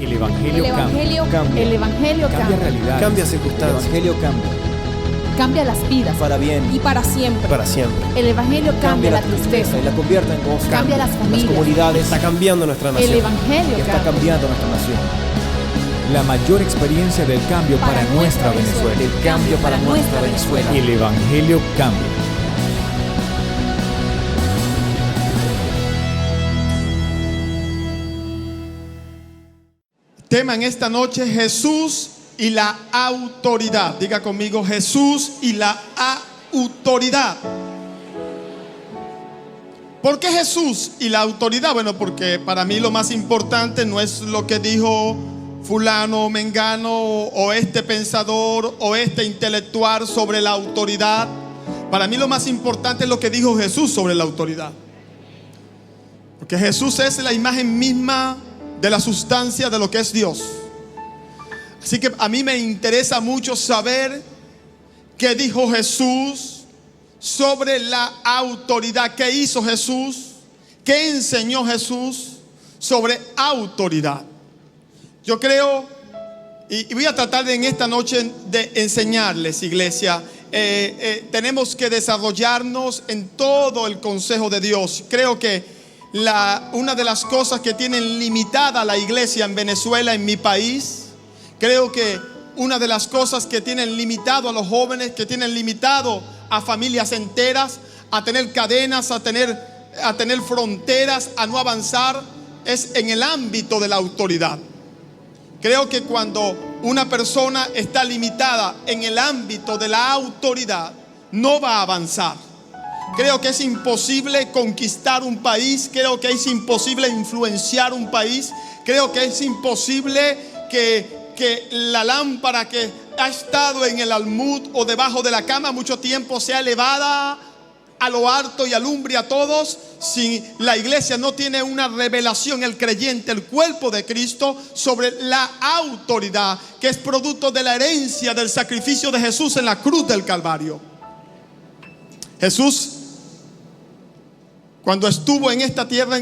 El Evangelio cambia. El Evangelio Cambia cambia. realidades. Cambia El circunstancias. Evangelio cambia. Cambia las vidas. Para bien. Y para siempre. Para siempre. El Evangelio cambia la tristeza. y la convierte en gozo. Cambia las Las familias. comunidades. Está cambiando nuestra nación. El Evangelio Y está cambia. cambiando nuestra nación. La mayor experiencia del cambio para nuestra Venezuela. El cambio para nuestra Venezuela. El Evangelio cambia. Tema en esta noche: Jesús y la autoridad. Diga conmigo: Jesús y la autoridad. ¿Por qué Jesús y la autoridad? Bueno, porque para mí lo más importante no es lo que dijo fulano, mengano, o este pensador o este intelectual sobre la autoridad. Para mí lo más importante es lo que dijo Jesús sobre la autoridad. Porque Jesús es la imagen misma de la sustancia de lo que es Dios. Así que a mí me interesa mucho saber qué dijo Jesús sobre la autoridad. ¿Qué hizo Jesús? ¿Qué enseñó Jesús sobre autoridad? Yo creo, y voy a tratar en esta noche de enseñarles, iglesia. Tenemos que desarrollarnos en todo el consejo de Dios. Creo que una de las cosas que tienen limitada la iglesia en Venezuela, en mi país, creo que una de las cosas que tienen limitado a los jóvenes, que tienen limitado a familias enteras, a tener cadenas, a tener fronteras, a no avanzar, es en el ámbito de la autoridad. Creo que cuando una persona está limitada en el ámbito de la autoridad, no va a avanzar. Creo que es imposible conquistar un país. Creo que es imposible influenciar un país. Creo que es imposible que la lámpara que ha estado en el almud o debajo de la cama mucho tiempo sea elevada a lo alto y alumbre a todos, si la iglesia no tiene una revelación, el creyente, el cuerpo de Cristo, sobre la autoridad que es producto de la herencia del sacrificio de Jesús en la cruz del Calvario. Jesús, cuando estuvo en esta tierra,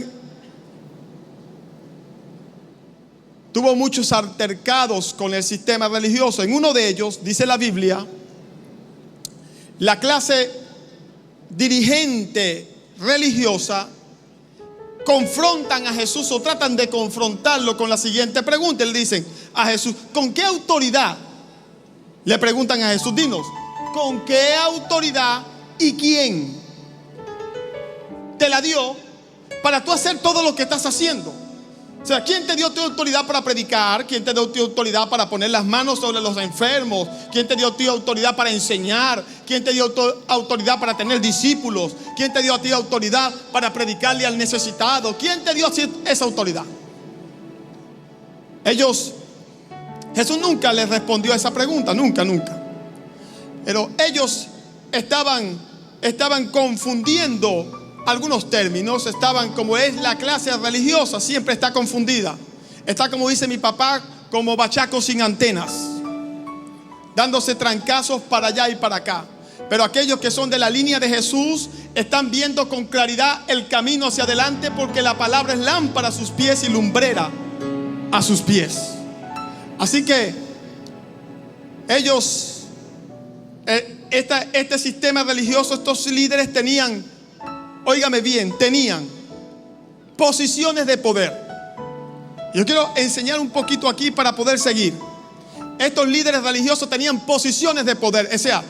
tuvo muchos altercados con el sistema religioso. En uno de ellos, dice la Biblia, la clase dirigente religiosa confrontan a Jesús, o tratan de confrontarlo con la siguiente pregunta. Le dicen a Jesús: ¿con qué autoridad? Le preguntan a Jesús: dinos, ¿con qué autoridad y quién te la dio para tú hacer todo lo que estás haciendo? O sea, ¿quién te dio tu autoridad para predicar? ¿Quién te dio tu autoridad para poner las manos sobre los enfermos? ¿Quién te dio tu autoridad para enseñar? ¿Quién te dio tu autoridad para tener discípulos? ¿Quién te dio a ti autoridad para predicarle al necesitado? ¿Quién te dio a ti esa autoridad? Jesús nunca les respondió a esa pregunta, nunca. Pero ellos estaban confundiendo algunos términos. Estaban, como es la clase religiosa, siempre está confundida. Está, como dice mi papá, como bachaco sin antenas, dándose trancazos para allá y para acá. Pero aquellos que son de la línea de Jesús están viendo con claridad el camino hacia adelante, porque la palabra es lámpara a sus pies y lumbrera a sus pies. Así que ellos, este sistema religioso, estos líderes tenían, óigame bien, tenían posiciones de poder. Yo quiero enseñar un poquito aquí para poder seguir. Estos líderes religiosos tenían posiciones de poder. O sea,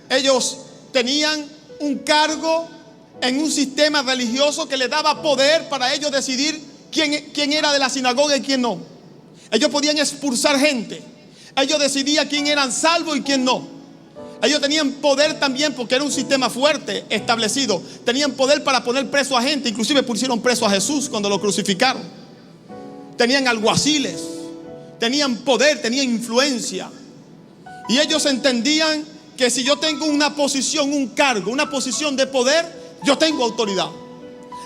ellos tenían un cargo en un sistema religioso que les daba poder para ellos decidir quién era de la sinagoga y quién no. Ellos podían expulsar gente. Ellos decidían quién eran salvos y quién no. Ellos tenían poder también, porque era un sistema fuerte establecido. Tenían poder para poner preso a gente. Inclusive pusieron preso a Jesús cuando lo crucificaron. Tenían alguaciles, tenían poder, tenían influencia. Y ellos entendían que si yo tengo una posición, un cargo, una posición de poder, yo tengo autoridad.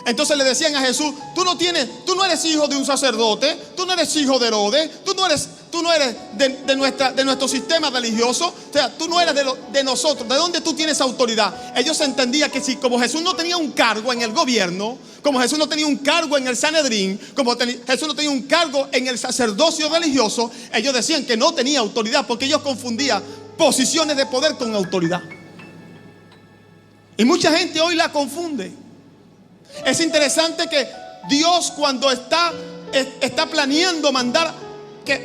Entonces le decían a Jesús: tú no eres hijo de un sacerdote, tú no eres hijo de Herodes, tú no eres tú no eres de nuestro sistema religioso. O sea, tú no eres de nosotros. ¿De dónde tú tienes autoridad? Ellos entendían que si como Jesús no tenía un cargo en el gobierno, como Jesús no tenía un cargo en el Sanedrín, como Jesús no tenía un cargo en el sacerdocio religioso, ellos decían que no tenía autoridad, porque ellos confundían posiciones de poder con autoridad. Y mucha gente hoy la confunde. Es interesante que Dios, cuando está planeando mandar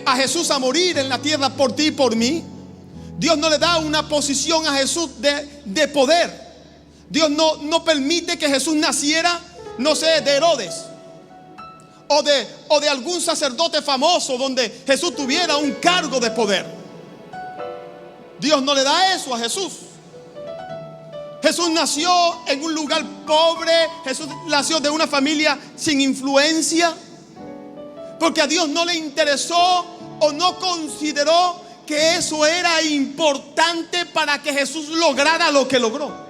a Jesús a morir en la tierra por ti y por mí, Dios no le da una posición a Jesús de poder. Dios no permite que Jesús naciera, no sé, de Herodes o de algún sacerdote famoso donde Jesús tuviera un cargo de poder. Dios no le da eso a Jesús. Jesús nació en un lugar pobre. Jesús nació de una familia sin influencia, porque a Dios no le interesó o no consideró que eso era importante para que Jesús lograra lo que logró.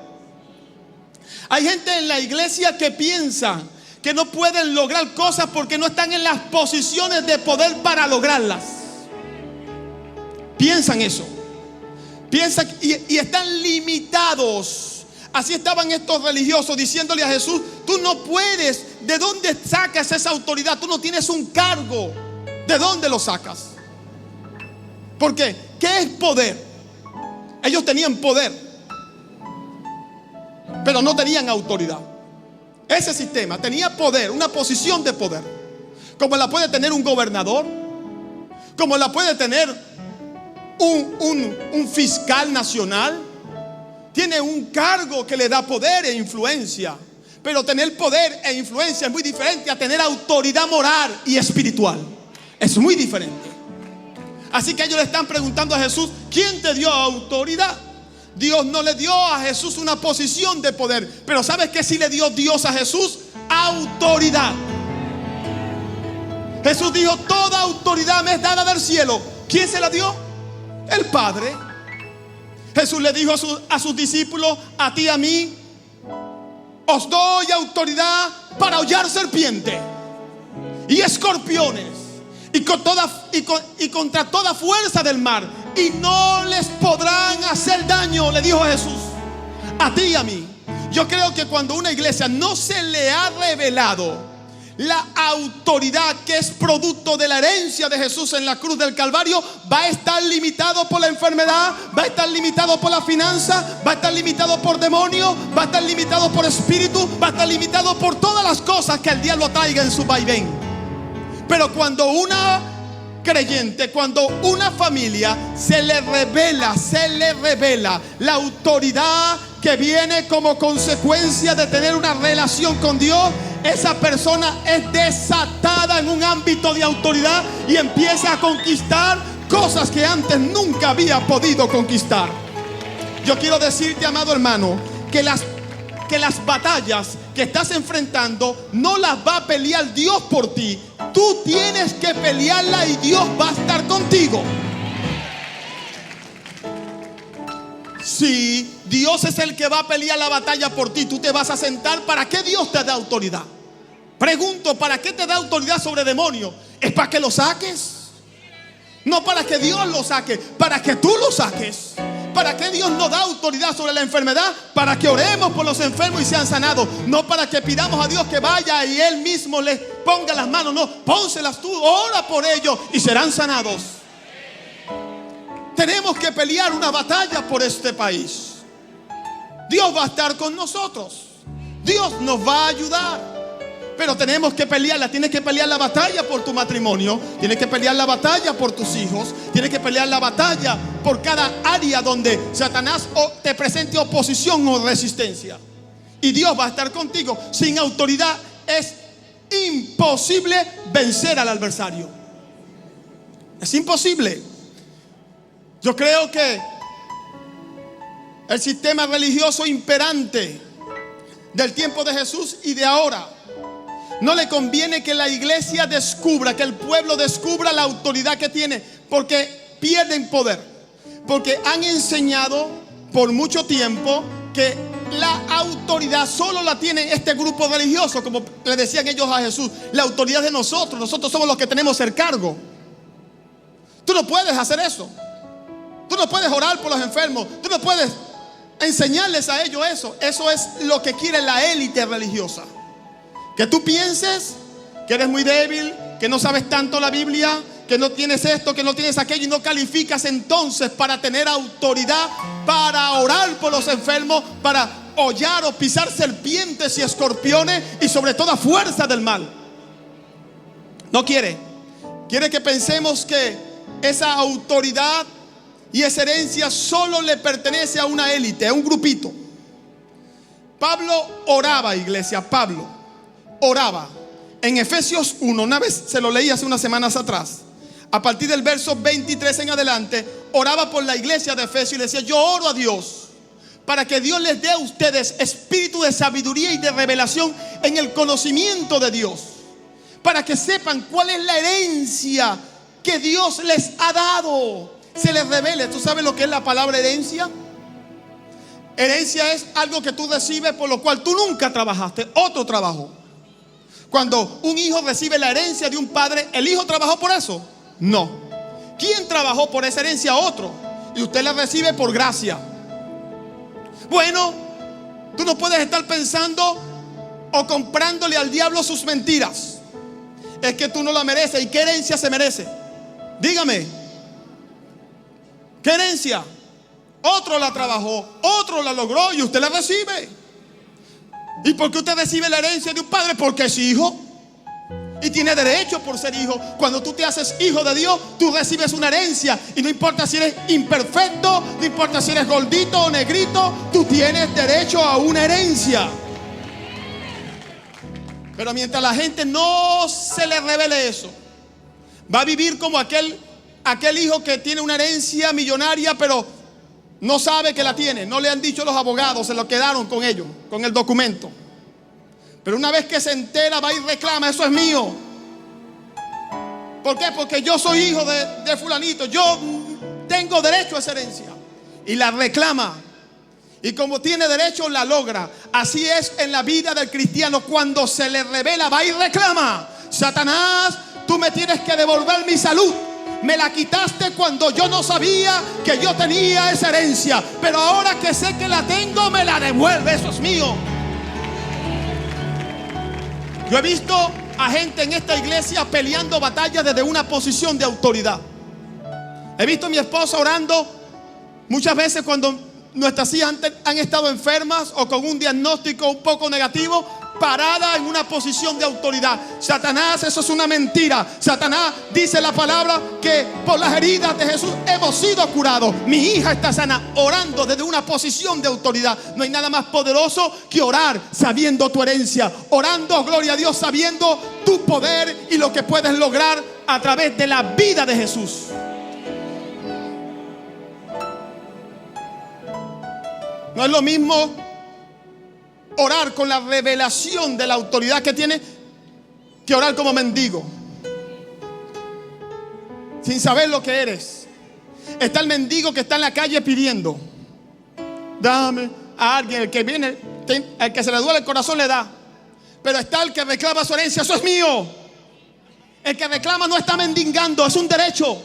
Hay gente en la iglesia que piensa que no pueden lograr cosas porque no están en las posiciones de poder para lograrlas. Piensan eso. Piensan y están limitados. Así estaban estos religiosos diciéndole a Jesús: tú no puedes. ¿De dónde sacas esa autoridad? Tú no tienes un cargo. ¿De dónde lo sacas? ¿Por qué? ¿Qué es poder? Ellos tenían poder, pero no tenían autoridad. Ese sistema tenía poder, una posición de poder, como la puede tener un gobernador, como la puede tener un fiscal nacional. Tiene un cargo que le da poder e influencia. Pero tener poder e influencia es muy diferente a tener autoridad moral y espiritual. Es muy diferente. Así que ellos le están preguntando a Jesús: ¿quién te dio autoridad? Dios no le dio a Jesús una posición de poder. Pero ¿sabes qué sí le dio Dios a Jesús? Autoridad. Jesús dijo: toda autoridad me es dada del cielo. ¿Quién se la dio? El Padre. Jesús le dijo a sus discípulos: a ti y a mí os doy autoridad para hollar serpientes y escorpiones y contra toda fuerza del mar, y no les podrán hacer daño. Le dijo Jesús a ti y a mí. Yo creo que cuando a una iglesia no se le ha revelado la autoridad que es producto de la herencia de Jesús en la cruz del Calvario, va a estar limitado por la enfermedad, va a estar limitado por la finanza, va a estar limitado por demonios, va a estar limitado por espíritu, va a estar limitado por todas las cosas que el diablo traiga en su vaivén. Pero cuando una creyente, cuando una familia se le revela la autoridad que viene como consecuencia de tener una relación con Dios, esa persona es desatada en un ámbito de autoridad y empieza a conquistar cosas que antes nunca había podido conquistar. Yo quiero decirte, amado hermano, que las batallas que estás enfrentando no las va a pelear Dios por ti. Tú tienes que pelearla y Dios va a estar contigo. Si Dios es el que va a pelear la batalla por ti, tú te vas a sentar. ¿Para qué Dios te da autoridad? Pregunto, ¿para qué te da autoridad sobre demonios? ¿Es para que lo saques? No para que Dios lo saque, para que tú lo saques. ¿Para qué Dios nos da autoridad sobre la enfermedad? Para que oremos por los enfermos y sean sanados. No para que pidamos a Dios que vaya y Él mismo les ponga las manos. No, pónselas tú, ora por ellos y serán sanados. Tenemos que pelear una batalla por este país. Dios va a estar con nosotros. Dios nos va a ayudar. Pero tenemos que pelearla. Tienes que pelear la batalla por tu matrimonio. Tienes que pelear la batalla por tus hijos. Tienes que pelear la batalla por cada área donde Satanás te presente oposición o resistencia. Y Dios va a estar contigo. Sin autoridad es imposible vencer al adversario. Es imposible. Yo creo que el sistema religioso imperante del tiempo de Jesús y de ahora, no le conviene que la iglesia descubra, que el pueblo descubra la autoridad que tiene, porque pierden poder. Porque han enseñado por mucho tiempo que la autoridad solo la tiene este grupo religioso, como le decían ellos a Jesús: la autoridad de nosotros somos los que tenemos el cargo. Tú no puedes hacer eso. Tú no puedes orar por los enfermos. Tú no puedes enseñarles a ellos eso. Eso es lo que quiere la élite religiosa. Que tú pienses que eres muy débil, que no sabes tanto la Biblia, que no tienes esto, que no tienes aquello, y no calificas entonces para tener autoridad, para orar por los enfermos, para hollar o pisar serpientes y escorpiones y sobre todo fuerza del mal. No quiere. Quiere que pensemos que esa autoridad y esa herencia solo le pertenece a una élite, a un grupito. Pablo oraba, iglesia. Pablo oraba. En Efesios 1, una vez se lo leí hace unas semanas atrás, a partir del verso 23 en adelante, oraba por la iglesia de Efesios y le decía: yo oro a Dios para que Dios les dé a ustedes espíritu de sabiduría y de revelación en el conocimiento de Dios, para que sepan cuál es la herencia que Dios les ha dado. Se les revele. ¿Tú sabes lo que es la palabra herencia? Herencia es algo que tú recibes por lo cual tú nunca trabajaste, otro trabajó. Cuando un hijo recibe la herencia de un padre, ¿el hijo trabajó por eso? No. ¿Quién trabajó por esa herencia? Otro. Y usted la recibe por gracia. Bueno, tú no puedes estar pensando o comprándole al diablo sus mentiras. Es que tú no la mereces. ¿Y qué herencia se merece? Dígame. ¿Qué herencia? Otro la trabajó, otro la logró y usted la recibe. ¿Y por qué usted recibe la herencia de un padre? Porque es hijo y tiene derecho por ser hijo. Cuando tú te haces hijo de Dios, tú recibes una herencia. Y no importa si eres imperfecto, no importa si eres gordito o negrito, tú tienes derecho a una herencia. Pero mientras la gente no se le revele eso, va a vivir como aquel hijo que tiene una herencia millonaria, pero no sabe que la tiene. No le han dicho los abogados, se lo quedaron con ellos, con el documento. Pero una vez que se entera, va y reclama: eso es mío. ¿Por qué? Porque yo soy hijo de fulanito, yo tengo derecho a esa herencia. Y la reclama. Y como tiene derecho, la logra. Así es en la vida del cristiano. Cuando se le revela, va y reclama: Satanás, tú me tienes que devolver mi salud. Me la quitaste cuando yo no sabía que yo tenía esa herencia, pero ahora que sé que la tengo, me la devuelve. Eso es mío. Yo he visto a gente en esta iglesia peleando batallas desde una posición de autoridad. He visto a mi esposa orando muchas veces cuando nuestras hijas han estado enfermas o con un diagnóstico un poco negativo, parada en una posición de autoridad. Satanás, eso es una mentira. Satanás, dice la palabra que por las heridas de Jesús hemos sido curados. Mi hija está sana, orando desde una posición de autoridad. No hay nada más poderoso que orar sabiendo tu herencia, orando, gloria a Dios, sabiendo tu poder y lo que puedes lograr a través de la vida de Jesús. No es lo mismo orar con la revelación de la autoridad que tiene que orar como mendigo, sin saber lo que eres. Está el mendigo que está en la calle pidiendo: dame a alguien. El que viene, el que se le duele el corazón le da. Pero está el que reclama su herencia: eso es mío. El que reclama no está mendigando, es un derecho.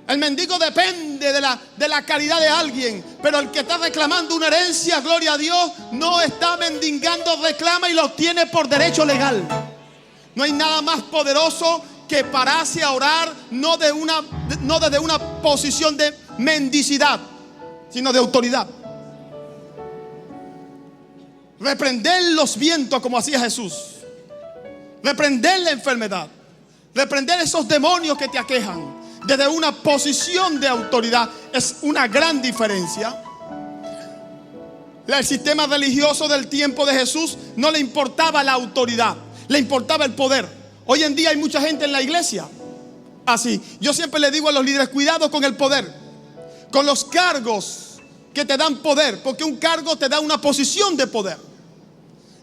El mendigo depende de la caridad de alguien, pero el que está reclamando una herencia, gloria a Dios, no está mendigando, reclama y lo obtiene por derecho legal. No hay nada más poderoso que pararse a orar, no desde una posición de mendicidad, sino de autoridad. Reprender los vientos como hacía Jesús, reprender la enfermedad, reprender esos demonios que te aquejan desde una posición de autoridad es una gran diferencia. El sistema religioso del tiempo de Jesús no le importaba la autoridad, le importaba el poder. Hoy en día hay mucha gente en la iglesia así. Yo siempre le digo a los líderes: cuidado con el poder, con los cargos que te dan poder, porque un cargo te da una posición de poder.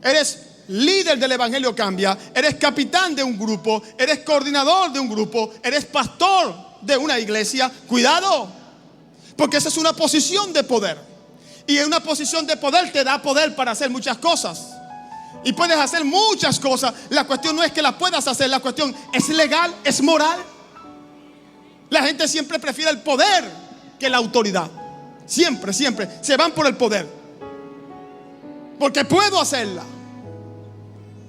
Eres líder del Evangelio Cambia, eres capitán de un grupo, eres coordinador de un grupo, eres pastor de una iglesia. Cuidado, porque esa es una posición de poder. Y en una posición de poder te da poder para hacer muchas cosas. Y puedes hacer muchas cosas. La cuestión no es que las puedas hacer, la cuestión es legal, es moral. La gente siempre prefiere el poder que la autoridad. Siempre se van por el poder. Porque puedo hacerla.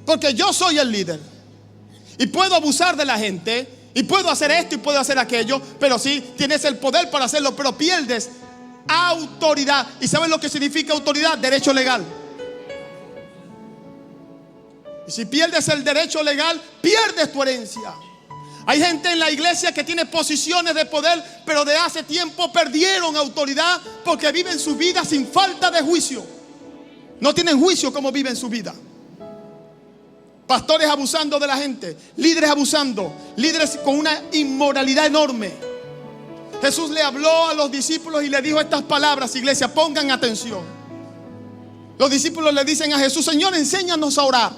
Porque yo soy el líder. Y puedo abusar de la gente. Y puedo hacer esto y puedo hacer aquello. Pero sí, tienes el poder para hacerlo, pero pierdes autoridad. ¿Y saben lo que significa autoridad? Derecho legal. Y si pierdes el derecho legal, pierdes tu herencia. Hay gente en la iglesia que tiene posiciones de poder, pero de hace tiempo perdieron autoridad porque viven su vida sin falta de juicio. No tienen juicio como viven su vida. Pastores abusando de la gente, líderes abusando, líderes con una inmoralidad enorme. Jesús le habló a los discípulos y le dijo estas palabras, iglesia, pongan atención. Los discípulos le dicen a Jesús: Señor, enséñanos a orar.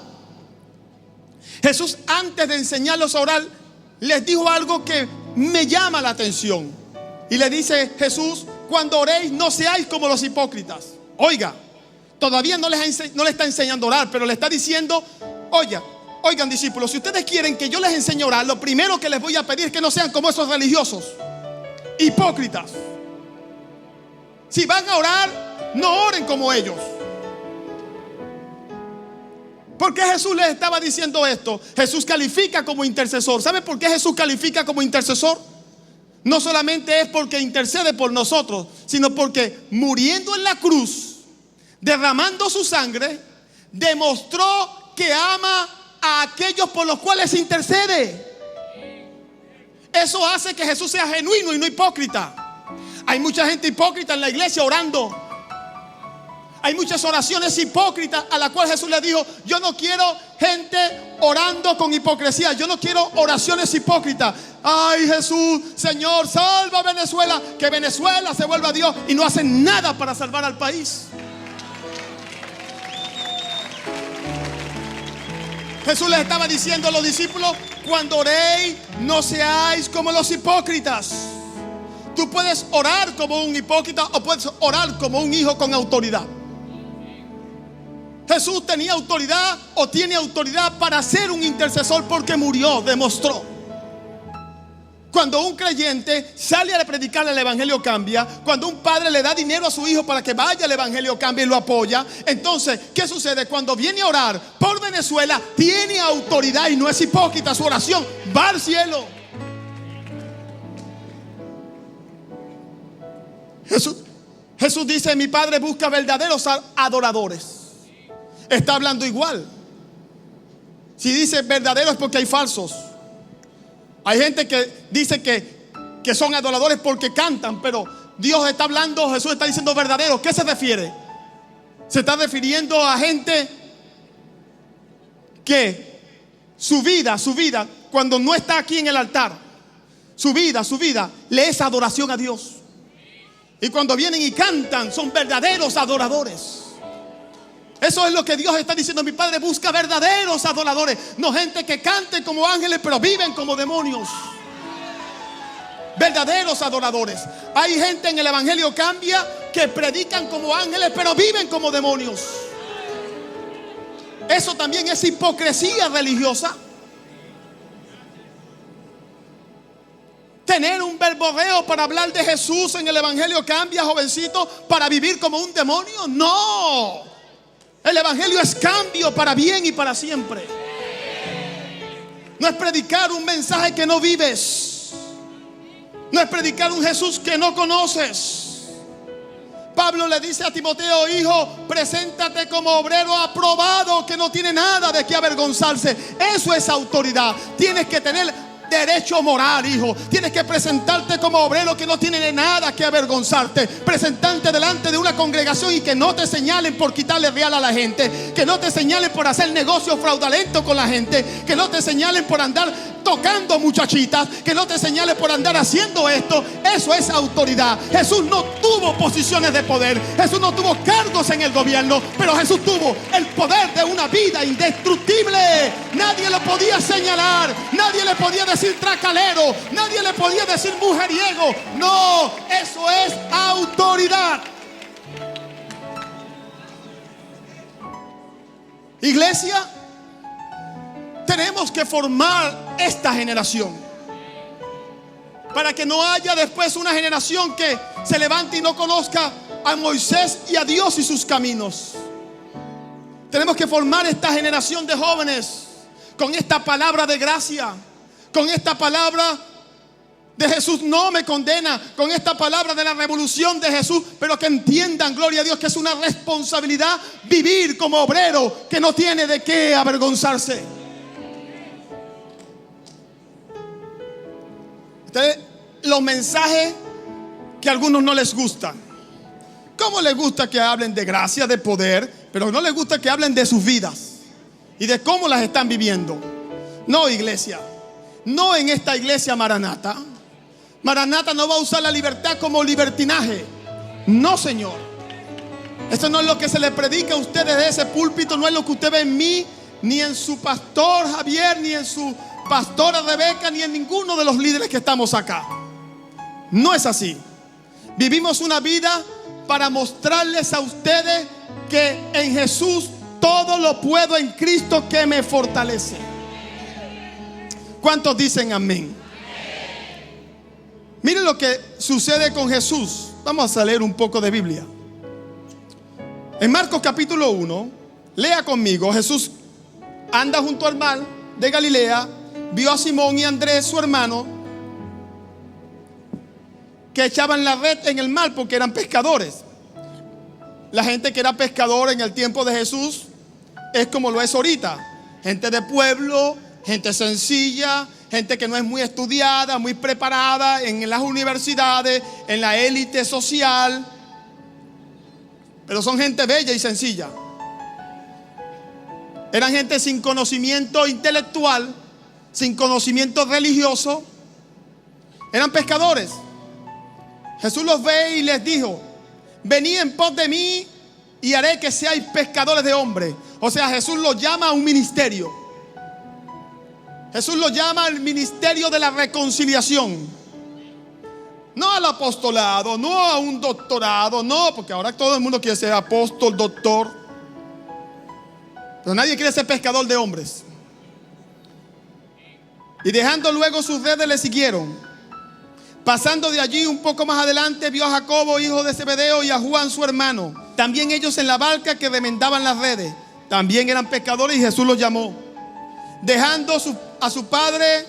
Jesús, antes de enseñarlos a orar, les dijo algo que me llama la atención. Y le dice Jesús: cuando oréis, no seáis como los hipócritas. Oiga, todavía no le está enseñando a orar, pero le está diciendo: oigan discípulos, si ustedes quieren que yo les enseñe a orar, lo primero que les voy a pedir es que no sean como esos religiosos hipócritas. Si van a orar, no oren como ellos. ¿Por qué Jesús les estaba diciendo esto? Jesús califica como intercesor. ¿Sabe por qué Jesús califica como intercesor? No solamente es porque intercede por nosotros, sino porque muriendo en la cruz, derramando su sangre, demostró que ama a aquellos por los cuales intercede. Eso hace que Jesús sea genuino y no hipócrita. Hay mucha gente hipócrita en la iglesia orando. Hay muchas oraciones hipócritas a las cuales Jesús le dijo: yo no quiero gente orando con hipocresía. Yo no quiero oraciones hipócritas. Ay, Jesús, Señor, salva a Venezuela. Que Venezuela se vuelva a Dios y no hacen nada para salvar al país. Jesús les estaba diciendo a los discípulos: cuando oréis, no seáis como los hipócritas. Tú puedes orar como un hipócrita o puedes orar como un hijo con autoridad. Jesús tenía autoridad o tiene autoridad para ser un intercesor porque murió, demostró. Cuando un creyente sale a predicar, el evangelio cambia. Cuando un padre le da dinero a su hijo para que vaya, el evangelio cambia y lo apoya. Entonces, ¿qué sucede? Cuando viene a orar por Venezuela, tiene autoridad y no es hipócrita. Su oración va al cielo. Jesús dice: mi Padre busca verdaderos adoradores. Está hablando igual. Si dice verdadero es porque hay falsos. Hay gente que dice que son adoradores porque cantan, pero Dios está hablando, Jesús está diciendo verdadero. ¿Qué se refiere? Se está refiriendo a gente que su vida, cuando no está aquí en el altar, su vida le es adoración a Dios. Y cuando vienen y cantan, son verdaderos adoradores. Eso es lo que Dios está diciendo. Mi Padre busca verdaderos adoradores, no gente que cante como ángeles pero viven como demonios. Verdaderos adoradores. Hay gente en el evangelio cambia que predican como ángeles pero viven como demonios. Eso también es hipocresía religiosa. Tener un verborreo para hablar de Jesús en el evangelio cambia, jovencito, para vivir como un demonio. No. El evangelio es cambio para bien y para siempre. No es predicar un mensaje que no vives. No es predicar un Jesús que no conoces. Pablo le dice a Timoteo: hijo, preséntate como obrero aprobado, que no tiene nada de qué avergonzarse. Eso es autoridad. Tienes que tener derecho moral, hijo. Tienes que presentarte como obrero que no tiene nada que avergonzarte. Presentarte delante de una congregación y que no te señalen por quitarle real a la gente, que no te señalen por hacer negocios fraudulentos con la gente, que no te señalen por andar tocando muchachitas, que no te señalen por andar haciendo esto. Eso es autoridad. Jesús no tuvo posiciones de poder, Jesús no tuvo cargos en el gobierno, pero Jesús tuvo el poder de una vida indestructible. Nadie lo podía señalar, nadie le podía decir tracalero, nadie le podía decir mujeriego. No, eso es autoridad. Iglesia, tenemos que formar esta generación. para que no haya después una generación que se levante y no conozca a Moisés y a Dios y sus caminos. Tenemos que formar esta generación de jóvenes con esta palabra de gracia, con esta palabra de Jesús no me condena, con esta palabra de la revolución de Jesús, pero que entiendan, gloria a Dios, que es una responsabilidad vivir como obrero que no tiene de qué avergonzarse. Los mensajes que a algunos no les gustan. ¿Cómo les gusta que hablen de gracia, de poder, pero no les gusta que hablen de sus vidas y de cómo las están viviendo? No, iglesia, no en esta iglesia Maranata. Maranata no va a usar la libertad como libertinaje. No, Señor. Esto no es lo que se le predica a usted desde ese púlpito. No es lo que usted ve en mí, ni en su pastor Javier, ni en su pastora Rebeca, ni en ninguno de los líderes que estamos acá. No es así. Vivimos una vida para mostrarles a ustedes que en Jesús todo lo puedo en Cristo que me fortalece. ¿Cuántos dicen amén? Miren lo que sucede con Jesús. Vamos a leer un poco de Biblia. En Marcos capítulo 1, lea conmigo. Jesús anda junto al mar de Galilea. Vio a Simón y Andrés, su hermano, que echaban la red en el mar porque eran pescadores. La gente que era pescador en el tiempo de Jesús es como lo es ahorita. Gente de pueblo, gente sencilla, gente que no es muy estudiada, muy preparada en las universidades, en la élite social, pero son gente bella y sencilla. Eran gente sin conocimiento intelectual, sin conocimiento religioso. Eran pescadores. Jesús los ve y les dijo: venid en pos de mí y haré que seáis pescadores de hombres. O sea, Jesús los llama a un ministerio. Jesús los llama al ministerio de la reconciliación. No al apostolado, no a un doctorado, no, porque ahora todo el mundo quiere ser apóstol, doctor, pero nadie quiere ser pescador de hombres. Y dejando luego sus redes le siguieron. Pasando de allí un poco más adelante vio a Jacobo, hijo de Zebedeo, y a Juan su hermano, también ellos en la barca que remendaban las redes. También eran pescadores y Jesús los llamó. Dejando a su padre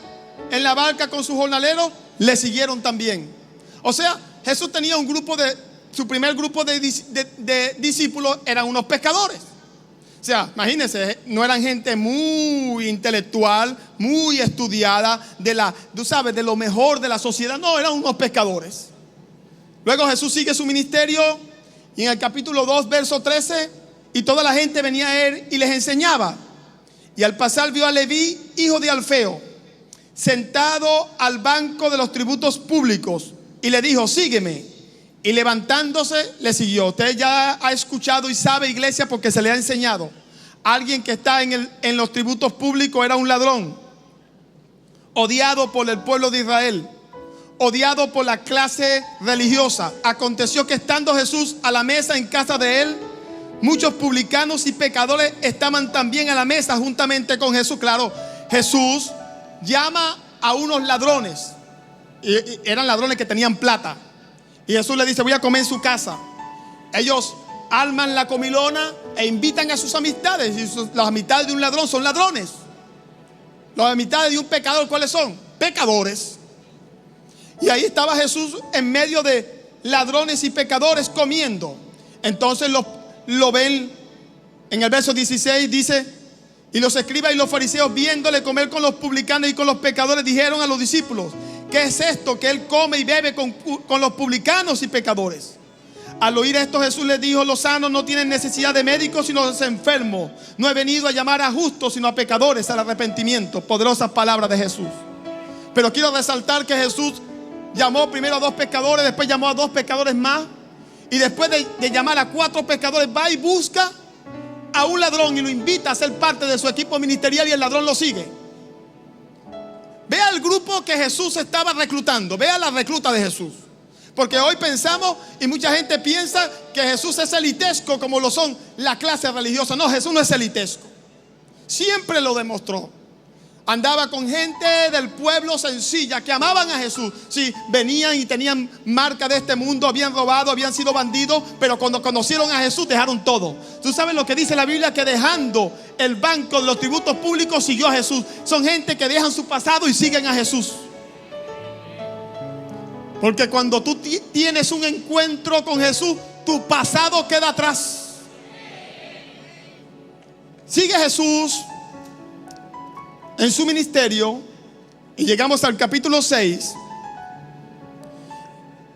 en la barca con sus jornaleros, le siguieron también. O sea, Jesús tenía su primer grupo de discípulos eran unos pescadores. O sea, imagínense, no eran gente muy intelectual, muy estudiada, tú sabes, de lo mejor de la sociedad. No, eran unos pescadores. Luego Jesús sigue su ministerio y en el capítulo 2, verso 13, y toda la gente venía a él y les enseñaba. Y al pasar vio a Leví, hijo de Alfeo, sentado al banco de los tributos públicos, y le dijo: sígueme. Y levantándose le siguió. Usted ya ha escuchado y sabe, iglesia, porque se le ha enseñado. Alguien que está en los tributos públicos era un ladrón, odiado por el pueblo de Israel, odiado por la clase religiosa. Aconteció que estando Jesús a la mesa en casa de él, muchos publicanos y pecadores estaban también a la mesa juntamente con Jesús. Claro, Jesús llama a unos ladrones, y eran ladrones que tenían plata. Y Jesús le dice: voy a comer en su casa. Ellos arman la comilona e invitan a sus amistades. Y las amistades de un ladrón son ladrones. Las amistades de un pecador, ¿cuáles son? Pecadores. Y ahí estaba Jesús en medio de ladrones y pecadores comiendo. Entonces lo ven en el verso 16, dice: y los escribas y los fariseos, viéndole comer con los publicanos y con los pecadores, dijeron a los discípulos: ¿qué es esto que él come y bebe con los publicanos y pecadores? Al oír esto, Jesús les dijo: los sanos no tienen necesidad de médicos, sino los enfermos. No he venido a llamar a justos, sino a pecadores al arrepentimiento. Poderosas palabras de Jesús. Pero quiero resaltar que Jesús llamó primero a 2 pescadores, después llamó a 2 pescadores más, y después de llamar a 4 pescadores, va y busca a un ladrón y lo invita a ser parte de su equipo ministerial, y el ladrón lo sigue. Vea el grupo que Jesús estaba reclutando. Vea la recluta de Jesús. Porque hoy pensamos, y mucha gente piensa, que Jesús es elitesco como lo son la clase religiosa. No, Jesús no es elitesco. Siempre lo demostró. Andaba con gente del pueblo sencilla que amaban a Jesús. Sí, venían y tenían marca de este mundo, habían robado, habían sido bandidos, pero cuando conocieron a Jesús dejaron todo. Tú sabes lo que dice la Biblia, que dejando el banco de los tributos públicos siguió a Jesús. Son gente que dejan su pasado y siguen a Jesús. Porque cuando tú tienes un encuentro con Jesús, tu pasado queda atrás. Sigue Jesús en su ministerio y llegamos al capítulo 6.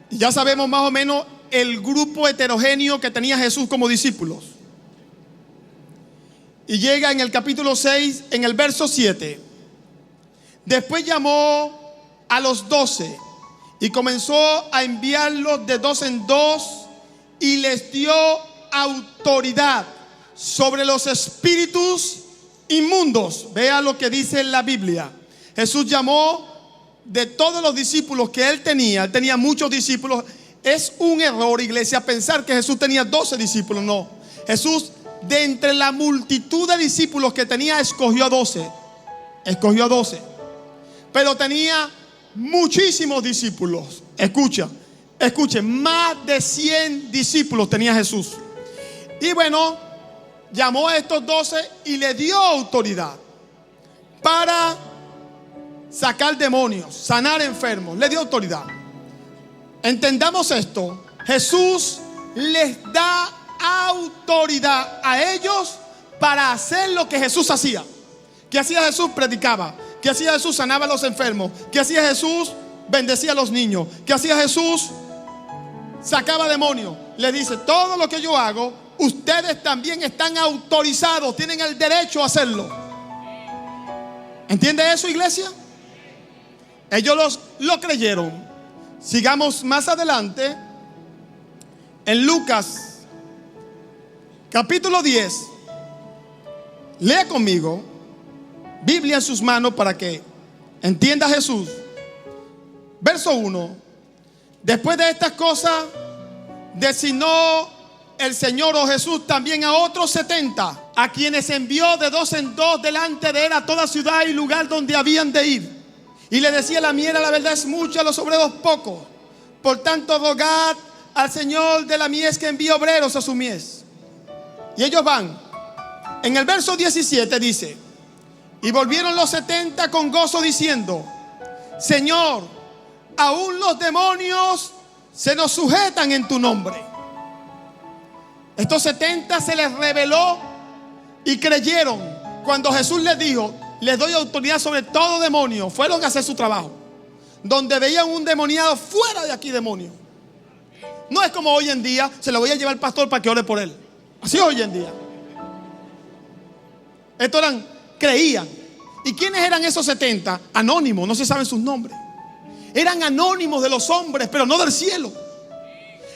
Y ya sabemos más o menos el grupo heterogéneo que tenía Jesús como discípulos. Y llega en el capítulo 6, en el verso 7. Después llamó a los 12 y comenzó a enviarlos de dos en dos y les dio autoridad sobre los espíritus inmundos. Vea lo que dice la Biblia. Jesús llamó de todos los discípulos que él tenía muchos discípulos. Es un error, iglesia, pensar que Jesús tenía 12 discípulos. No, Jesús, de entre la multitud de discípulos que tenía, escogió a 12. Pero tenía muchísimos discípulos. Escuchen, más de 100 discípulos tenía Jesús. Y bueno, llamó a estos 12 y le dio autoridad para sacar demonios, sanar enfermos. Le dio autoridad. Entendamos esto. Jesús les da autoridad a ellos para hacer lo que Jesús hacía. ¿Qué hacía Jesús? Predicaba. ¿Qué hacía Jesús? Sanaba a los enfermos. ¿Qué hacía Jesús? Bendecía a los niños. ¿Qué hacía Jesús? Sacaba demonios. Le dice: todo lo que yo hago, ustedes también están autorizados, tienen el derecho a hacerlo. ¿Entiende eso, iglesia? Ellos lo creyeron. Sigamos más adelante en Lucas capítulo 10. Lea conmigo, Biblia en sus manos para que entienda Jesús. Verso 1. Después de estas cosas designó el Señor, o Jesús, también a otros 70, a quienes envió de dos en dos delante de él a toda ciudad y lugar donde habían de ir. Y le decía: la mies, la verdad, es mucha, los obreros pocos. Por tanto, rogad al Señor de la mies que envíe obreros a su mies. Y ellos van. En el verso 17 dice: y volvieron los 70 con gozo diciendo: Señor, aún los demonios se nos sujetan en tu nombre. Estos 70 se les reveló y creyeron cuando Jesús les dijo: les doy autoridad sobre todo demonio. Fueron a hacer su trabajo. Donde veían un demoniado, fuera de aquí, demonio. No es como hoy en día: se lo voy a llevar al pastor para que ore por él. Así es hoy en día. Estos creían. ¿Y quiénes eran esos 70? Anónimos, no se saben sus nombres. Eran anónimos de los hombres, pero no del cielo.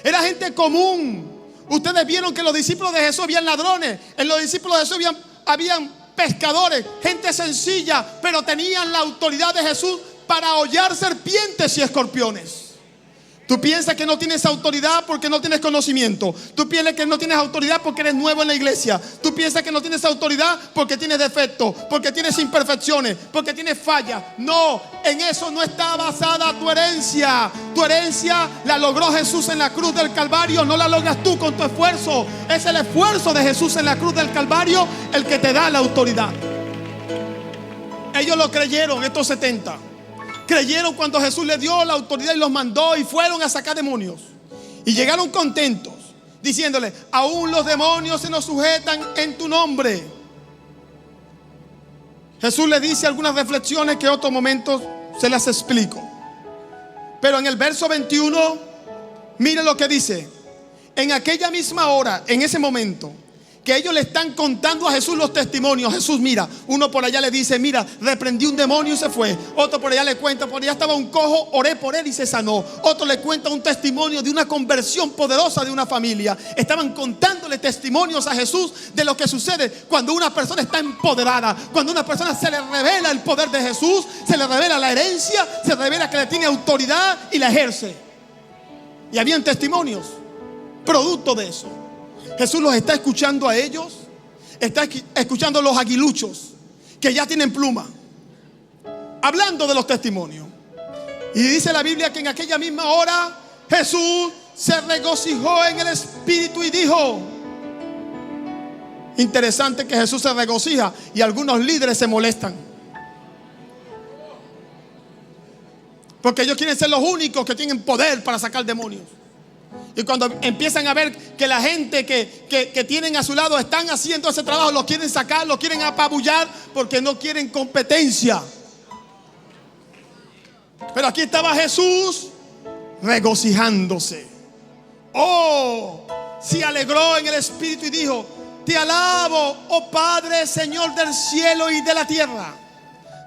Era gente común. Ustedes vieron que los discípulos de Jesús habían ladrones. En los discípulos de Jesús habían pescadores, gente sencilla, pero tenían la autoridad de Jesús para hollar serpientes y escorpiones. Tú piensas que no tienes autoridad porque no tienes conocimiento. Tú piensas que no tienes autoridad porque eres nuevo en la iglesia. Tú piensas que no tienes autoridad porque tienes defectos, porque tienes imperfecciones, porque tienes fallas. No, en eso no está basada tu herencia. Tu herencia la logró Jesús en la cruz del Calvario. No la logras tú con tu esfuerzo. Es el esfuerzo de Jesús en la cruz del Calvario el que te da la autoridad. Ellos lo creyeron, estos 70. Creyeron cuando Jesús les dio la autoridad y los mandó, y fueron a sacar demonios. Y llegaron contentos, diciéndole: aún los demonios se nos sujetan en tu nombre. Jesús les dice algunas reflexiones que en otro momento se las explico. Pero en el verso 21, mire lo que dice. En aquella misma hora, en ese momento que ellos le están contando a Jesús los testimonios, Jesús mira, uno por allá le dice: mira, reprendí un demonio y se fue. Otro por allá le cuenta: por allá estaba un cojo, oré por él y se sanó. Otro le cuenta un testimonio de una conversión poderosa de una familia. Estaban contándole testimonios a Jesús de lo que sucede cuando una persona está empoderada, cuando a una persona se le revela el poder de Jesús, se le revela la herencia, se revela que le tiene autoridad y la ejerce. Y habían testimonios producto de eso. Jesús los está escuchando a ellos. Está escuchando a los aguiluchos que ya tienen pluma. hablando de los testimonios. Y dice la Biblia que en aquella misma hora Jesús se regocijó en el Espíritu y dijo. Interesante que Jesús se regocija y algunos líderes se molestan, porque ellos quieren ser los únicos que tienen poder para sacar demonios. Y cuando empiezan a ver que la gente que tienen a su lado están haciendo ese trabajo, los quieren sacar, los quieren apabullar, porque no quieren competencia. Pero aquí estaba Jesús regocijándose. Oh, se alegró en el Espíritu y dijo: te alabo, oh Padre, Señor del cielo y de la tierra,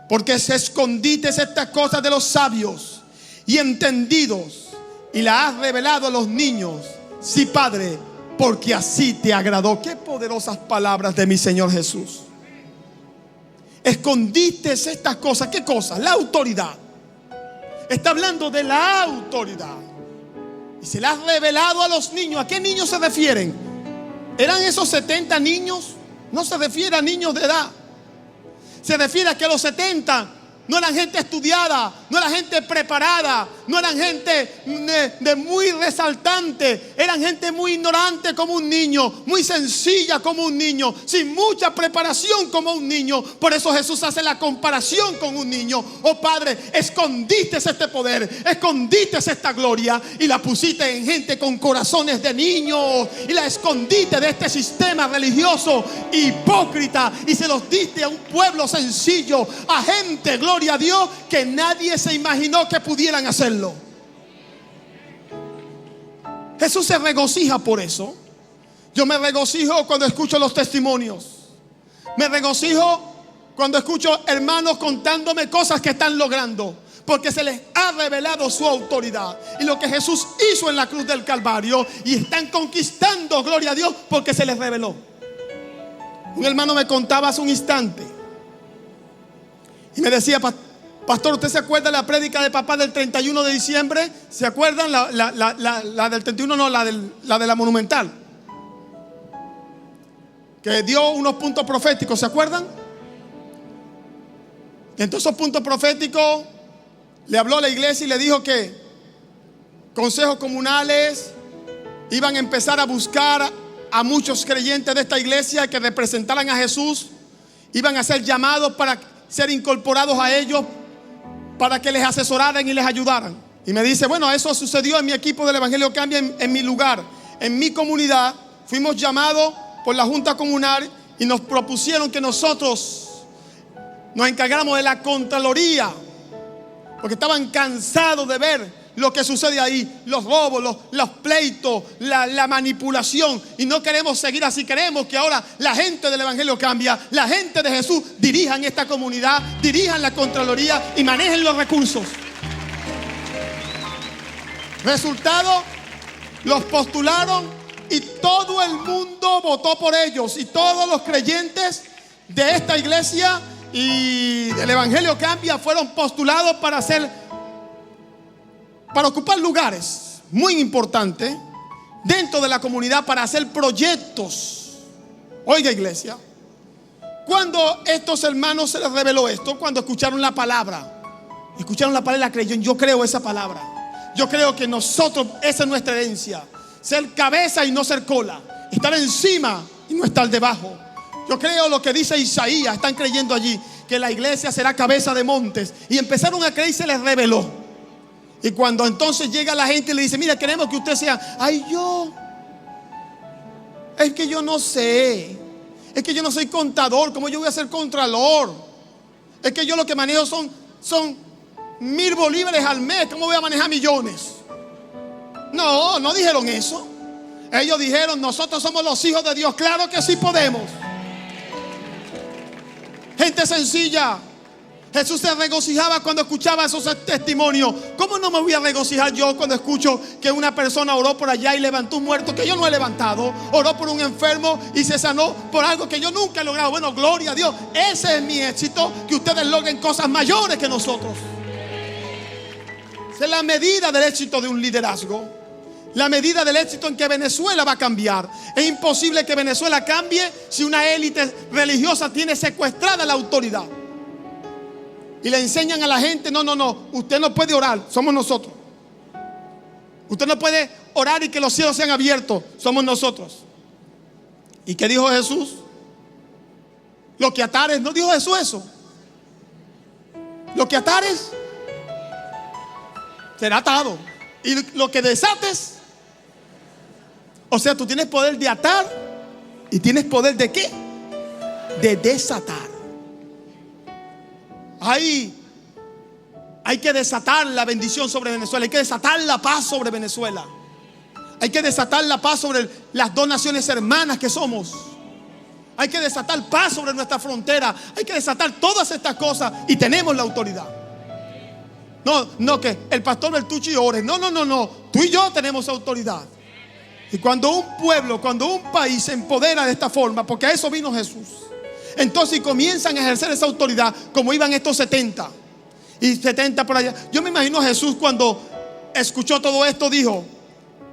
porque se escondiste estas cosas de los sabios y entendidos y las has revelado a los niños. Sí, Padre, porque así te agradó. Qué poderosas palabras de mi Señor Jesús. Escondiste estas cosas. ¿Qué cosas? La autoridad. Está hablando de la autoridad. Y se las has revelado a los niños. ¿A qué niños se refieren? ¿Eran esos 70 niños? No se refiere a niños de edad. Se refiere a que los 70 no eran gente estudiada, no eran gente preparada, no eran gente de muy resaltante. Eran gente muy ignorante como un niño, muy sencilla como un niño, sin mucha preparación como un niño. Por eso Jesús hace la comparación con un niño. Oh Padre, escondiste este poder, escondiste esta gloria y la pusiste en gente con corazones de niños, y la escondiste de este sistema religioso hipócrita y se los diste a un pueblo sencillo, a gente, gloria a Dios, que nadie se imaginó que pudieran hacerlo. Jesús se regocija por eso. Yo me regocijo cuando escucho los testimonios. Me regocijo cuando escucho hermanos contándome cosas que están logrando, porque se les ha revelado su autoridad y lo que Jesús hizo en la cruz del Calvario, y están conquistando, gloria a Dios, porque se les reveló. Un hermano me contaba hace un instante y me decía: pastor, ¿usted se acuerda de la prédica de papá del 31 de diciembre? ¿Se acuerdan? La del 31, no, la de la Monumental, que dio unos puntos proféticos, ¿se acuerdan? Entonces, esos puntos proféticos, le habló a la iglesia y le dijo que consejos comunales iban a empezar a buscar a muchos creyentes de esta iglesia que representaran a Jesús. Iban a ser llamados para ser incorporados a ellos, para que les asesoraran y les ayudaran. Y me dice: bueno, eso sucedió en mi equipo del Evangelio Cambia, en mi lugar, en mi comunidad. Fuimos llamados por la Junta Comunal y nos propusieron que nosotros nos encargáramos de la Contraloría, porque estaban cansados de ver lo que sucede ahí, los robos, los pleitos, la manipulación, y no queremos seguir así. Queremos que ahora la gente del Evangelio Cambia, la gente de Jesús, dirijan esta comunidad, dirijan la Contraloría y manejen los recursos. Resultado, los postularon y todo el mundo votó por ellos, y todos los creyentes de esta iglesia y del Evangelio Cambia fueron postulados para ocupar lugares muy importantes dentro de la comunidad, para hacer proyectos. Oiga, iglesia, cuando estos hermanos se les reveló esto, cuando escucharon la palabra y la creyeron. Yo creo esa palabra. Yo creo que nosotros, esa es nuestra herencia: ser cabeza y no ser cola, estar encima y no estar debajo. Yo creo lo que dice Isaías. Están creyendo allí que la iglesia será cabeza de montes, y empezaron a creer y se les reveló. Y cuando entonces llega la gente y le dice: mira, queremos que usted sea, es que yo no sé, es que yo no soy contador, ¿cómo yo voy a ser contralor? Es que yo lo que manejo son 1,000 bolívares al mes, ¿cómo voy a manejar millones? No, no dijeron eso. Ellos dijeron: nosotros somos los hijos de Dios. Claro que sí podemos. Gente sencilla. Jesús se regocijaba cuando escuchaba esos testimonios. ¿Cómo no me voy a regocijar yo cuando escucho que una persona oró por allá y levantó un muerto que yo no he levantado? Oró por un enfermo y se sanó por algo que yo nunca he logrado. Bueno, gloria a Dios. Ese es mi éxito, que ustedes logren cosas mayores que nosotros. Esa es la medida del éxito de un liderazgo. La medida del éxito en que Venezuela va a cambiar. Es imposible que Venezuela cambie si una élite religiosa tiene secuestrada la autoridad. y le enseñan a la gente: no, usted no puede orar, somos nosotros. Usted no puede orar y que los cielos sean abiertos, somos nosotros. ¿Y qué dijo Jesús? Lo que atares, ¿no dijo Jesús eso? Lo que atares será atado, y lo que desates, o sea, tú tienes poder de atar y tienes poder de ¿qué? De desatar. Hay que desatar la bendición sobre Venezuela. Hay que desatar la paz sobre Venezuela. Hay que desatar la paz sobre las dos naciones hermanas que somos. Hay que desatar paz sobre nuestra frontera. Hay que desatar todas estas cosas, y tenemos la autoridad. No que el pastor Bertucci ore. No. Tú y yo tenemos autoridad. Y cuando un pueblo, cuando un país se empodera de esta forma, porque a eso vino Jesús, entonces comienzan a ejercer esa autoridad, como iban estos 70 y 70 por allá. Yo me imagino a Jesús cuando escuchó todo esto, dijo: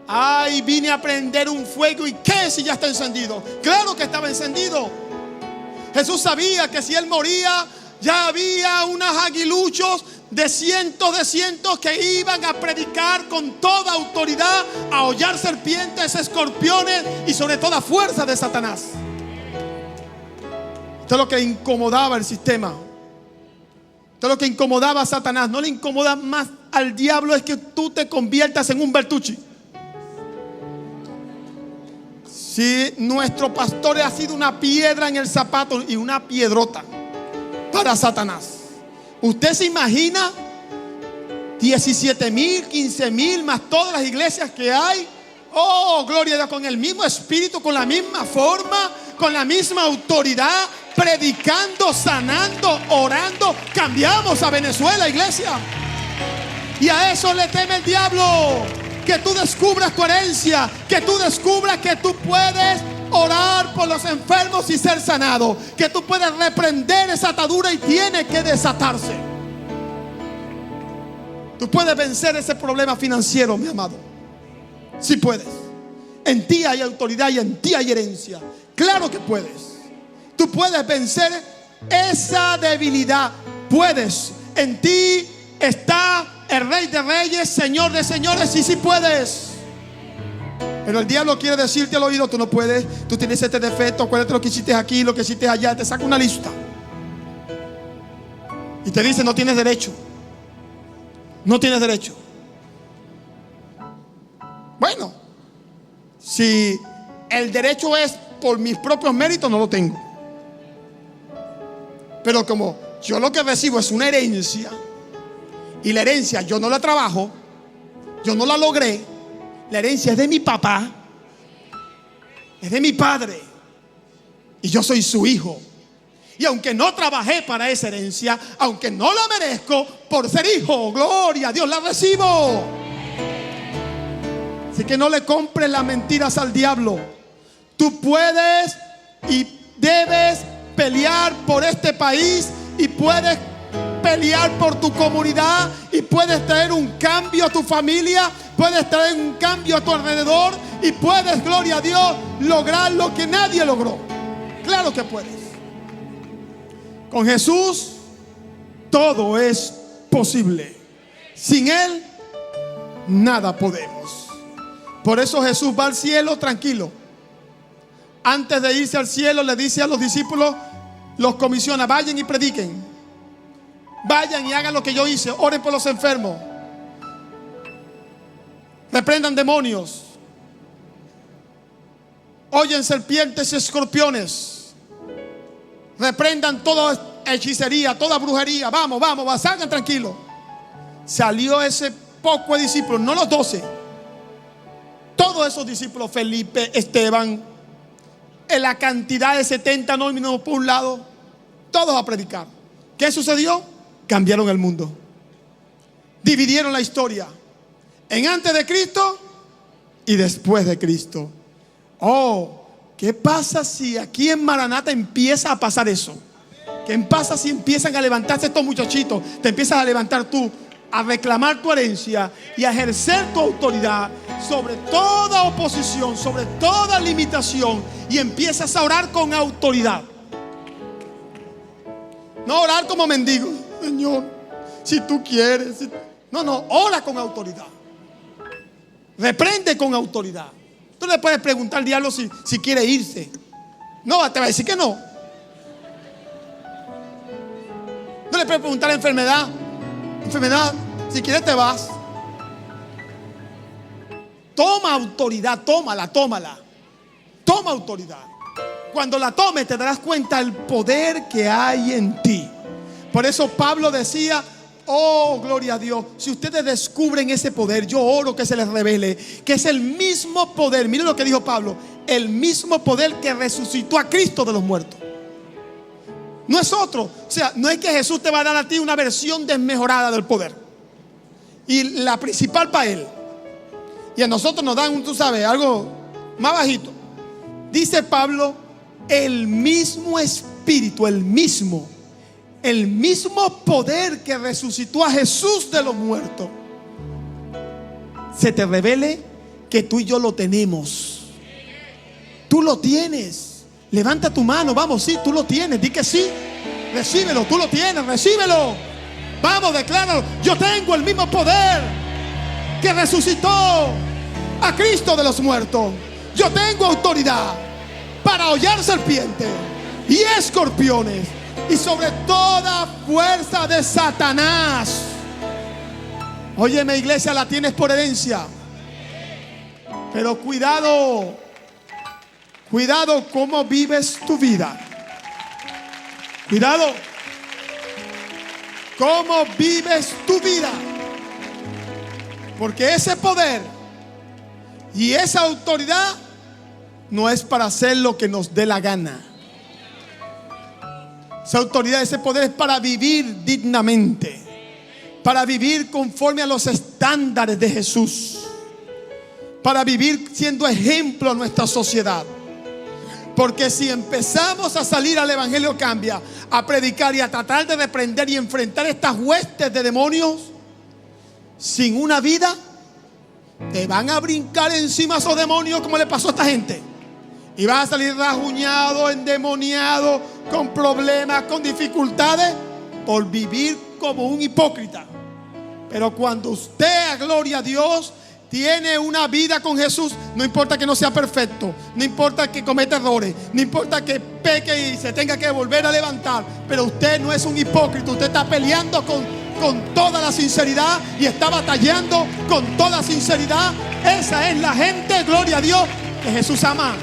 ay, vine a prender un fuego, ¿y qué si ya está encendido? Claro que estaba encendido. Jesús sabía que si él moría, ya había unos aguiluchos de cientos que iban a predicar con toda autoridad, a hollar serpientes, escorpiones y sobre toda fuerza de Satanás. Esto es lo que incomodaba el sistema. Esto es lo que incomodaba a Satanás. No le incomoda más al diablo es que tú te conviertas en un Bertucci. Si nuestro pastor ha sido una piedra en el zapato y una piedrota para Satanás, ¿usted se imagina 17,000, 15,000 más todas las iglesias que hay? Oh, gloria a Dios, con el mismo espíritu, con la misma forma, con la misma autoridad, predicando, sanando, orando. Cambiamos a Venezuela, iglesia. Y a eso le teme el diablo. Que tú descubras tu herencia, que tú descubras que tú puedes orar por los enfermos y ser sanado, que tú puedes reprender esa atadura y tiene que desatarse. Tú puedes vencer ese problema financiero, mi amado. Sí puedes. En ti hay autoridad y en ti hay herencia. Claro que puedes. Tú puedes vencer esa debilidad. Puedes. En ti está el Rey de Reyes, Señor de Señores, y sí puedes. Pero el diablo quiere decirte al oído: tú no puedes, tú tienes este defecto, acuérdate lo que hiciste aquí, lo que hiciste allá. Te saca una lista y te dice: no tienes derecho. No tienes derecho. Bueno, si el derecho es por mis propios méritos, no lo tengo. Pero como yo lo que recibo es una herencia, y la herencia yo no la trabajo, yo no la logré, la herencia es de mi papá, es de mi padre, y yo soy su hijo. Y aunque no trabajé para esa herencia, aunque no la merezco, por ser hijo, gloria a Dios, la recibo. Así que no le compres las mentiras al diablo. Tú puedes y debes pelear por este país, y puedes pelear por tu comunidad, y puedes traer un cambio a tu familia, puedes traer un cambio a tu alrededor, y puedes, gloria a Dios, lograr lo que nadie logró. Claro que puedes. Con Jesús todo es posible. Sin Él nada podemos. Por eso Jesús va al cielo tranquilo. Antes de irse al cielo le dice a los discípulos, los comisiona: vayan y prediquen. Vayan y hagan lo que yo hice. Oren por los enfermos, reprendan demonios, oyen serpientes y escorpiones, reprendan toda hechicería, toda brujería. Vamos, salgan tranquilos. Salió ese poco de discípulos, no los 12. Todos esos discípulos, Felipe, Esteban, en la cantidad de 70 nóminos por un lado, todos a predicar. ¿Qué sucedió? Cambiaron el mundo. Dividieron la historia en antes de Cristo y después de Cristo. Oh, ¿qué pasa si aquí en Maranata empieza a pasar eso? ¿Qué pasa si empiezan a levantarse estos muchachitos? Te empiezas a levantar tú, a reclamar tu herencia y a ejercer tu autoridad sobre toda oposición, sobre toda limitación, y empiezas a orar con autoridad. No orar como mendigo. Señor, si tú quieres. No, ora con autoridad. Reprende con autoridad. Tú le puedes preguntar al diablo si quiere irse. No, te va a decir que no. No le puedes preguntar a la enfermedad, si quieres te vas. Toma autoridad, tómala. Toma autoridad. Cuando la tomes te darás cuenta del poder que hay en ti. Por eso Pablo decía: oh, gloria a Dios, si ustedes descubren ese poder, yo oro que se les revele que es el mismo poder. Miren lo que dijo Pablo: el mismo poder que resucitó a Cristo de los muertos. No es otro. O sea, no es que Jesús te va a dar a ti una versión desmejorada del poder y la principal para Él, y a nosotros nos dan, tú sabes, algo más bajito. Dice Pablo: el mismo Espíritu, el mismo poder que resucitó a Jesús de los muertos, se te revele que tú y yo lo tenemos. Tú lo tienes. Levanta tu mano, vamos, sí, tú lo tienes. Di que sí, recíbelo, tú lo tienes, recíbelo. Vamos, decláralo. Yo tengo el mismo poder que resucitó a Cristo de los muertos. Yo tengo autoridad para hollar serpientes y escorpiones y sobre toda fuerza de Satanás. Óyeme, iglesia, la tienes por herencia. Pero cuidado cómo vives tu vida. Cuidado cómo vives tu vida. Porque ese poder y esa autoridad no es para hacer lo que nos dé la gana. Esa autoridad, ese poder es para vivir dignamente, para vivir conforme a los estándares de Jesús, para vivir siendo ejemplo a nuestra sociedad. Porque si empezamos a salir al Evangelio Cambia, a predicar y a tratar de reprender y enfrentar estas huestes de demonios sin una vida, te van a brincar encima esos demonios como le pasó a esta gente. Y vas a salir rajuñado, endemoniado, con problemas, con dificultades, por vivir como un hipócrita. Pero cuando usted, a gloria a Dios, tiene una vida con Jesús, no importa que no sea perfecto, no importa que cometa errores, no importa que peque y se tenga que volver a levantar, pero usted no es un hipócrita. Usted está peleando con toda la sinceridad y está batallando con toda sinceridad. Esa es la gente, gloria a Dios, que Jesús ama.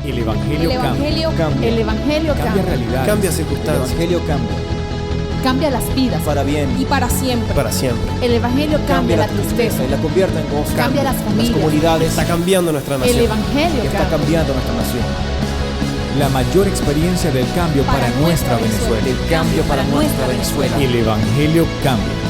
El Evangelio cambia. El Evangelio Cambia cambia. realidades. Cambia circunstancias. El Evangelio cambia. Cambia las vidas. Para bien. Y para siempre. Para siempre. El Evangelio cambia la tristeza. y la convierte en gozo. Cambia las familias. comunidades. Está cambiando nuestra nación. El Evangelio Está cambia. cambiando nuestra nación. La mayor experiencia del cambio para nuestra Venezuela. El cambio para nuestra Venezuela. El Evangelio cambia.